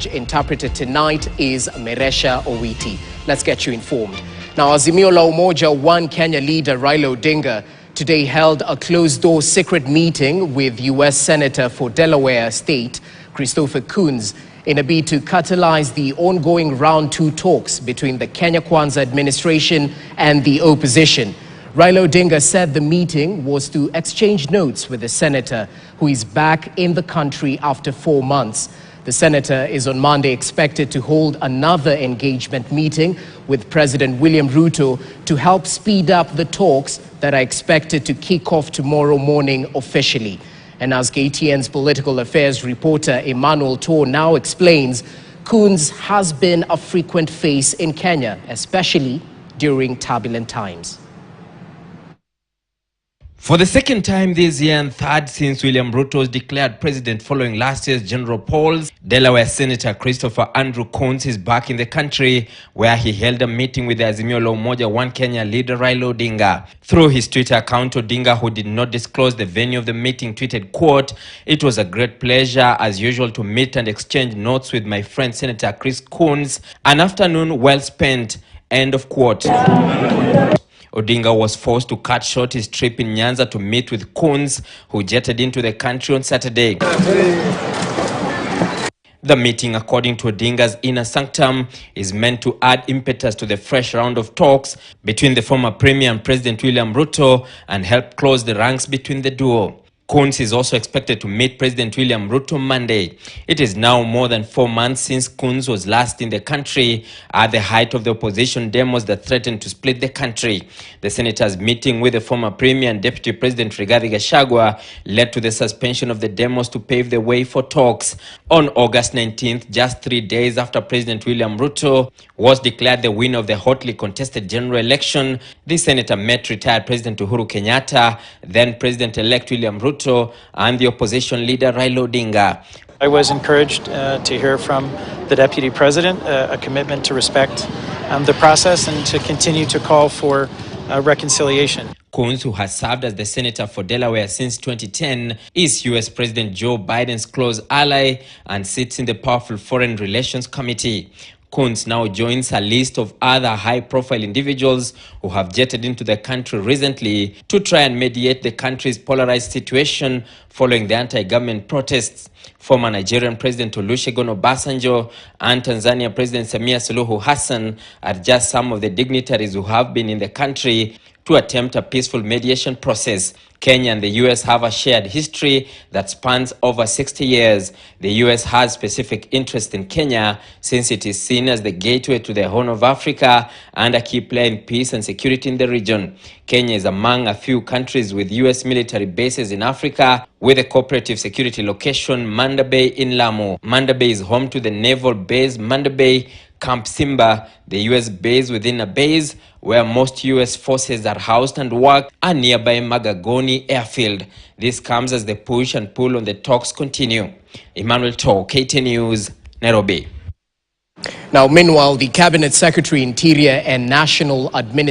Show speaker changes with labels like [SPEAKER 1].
[SPEAKER 1] Interpreter tonight is Meresha Owiti. Let's get you informed. Now, Azimio la Umoja One Kenya leader Raila Odinga today held a closed-door secret meeting with US Senator for Delaware State Senator Coons in a bid to catalyze the ongoing round 2 talks between the Kenya Kwanza administration and the opposition. Raila Odinga said the meeting was to exchange notes with the senator, who is back in the country after 4 months. The senator is on Monday expected to hold another engagement meeting with President William Ruto to help speed up the talks that are expected to kick off tomorrow morning officially. And as KTN's political affairs reporter Emmanuel Tor now explains, Coons has been a frequent face in Kenya, especially during turbulent times.
[SPEAKER 2] For the second time this year and third since William Ruto was declared president following last year's general polls, Delaware Senator Senator Coons is back in the country, where he held a meeting with the Azimio la Umoja One Kenya leader Raila Odinga. Through his Twitter account, Odinga, who did not disclose the venue of the meeting, tweeted, quote, "It was a great pleasure as usual to meet and exchange notes with my friend Senator Coons. An afternoon well spent," end of quote. Odinga was forced to cut short his trip in Nyanza to meet with Coons, who jetted into the country on Saturday. The meeting, according to Odinga's inner sanctum, is meant to add impetus to the fresh round of talks between the former Premier and President William Ruto and help close the ranks between the duo. Coons is also expected to meet President William Ruto Monday. It is now more than 4 months since Coons was last in the country at the height of the opposition demos that threatened to split the country. The senator's meeting with the former Premier and Deputy President Rigathi Gachagua led to the suspension of the demos to pave the way for talks. On August 19th, just 3 days after President William Ruto was declared the winner of the hotly contested general election, the senator met retired President Uhuru Kenyatta, then President-elect William Ruto, and the opposition leader Raila Odinga.
[SPEAKER 3] I was encouraged to hear from the Deputy President a commitment to respect the process and to continue to call for reconciliation.
[SPEAKER 2] Coons, who has served as the senator for Delaware since 2010, is US President Joe Biden's close ally and sits in the powerful Foreign Relations Committee. Coons now joins a list of other high-profile individuals who have jetted into the country recently to try and mediate the country's polarized situation following the anti-government protests. Former Nigerian President Olusegun Obasanjo and Tanzania President Samia Suluhu Hassan are just some of the dignitaries who have been in the country to attempt a peaceful mediation process. Kenya and the US have a shared history that spans over 60 years. The US has specific interest in Kenya since it is seen as the gateway to the Horn of Africa and a key player in peace and security in the region. Kenya is among a few countries with US military bases in Africa, with a cooperative security location, Manda Bay in Lamu. Manda Bay is home to the naval base Manda Bay, Camp Simba, the US base within a base where most US forces are housed and work, and nearby Magagoni airfield. This comes as the push and pull on the talks continue. Emmanuel Tor, KT News, Nairobi.
[SPEAKER 1] Now, meanwhile, the Cabinet Secretary, Interior and National Administration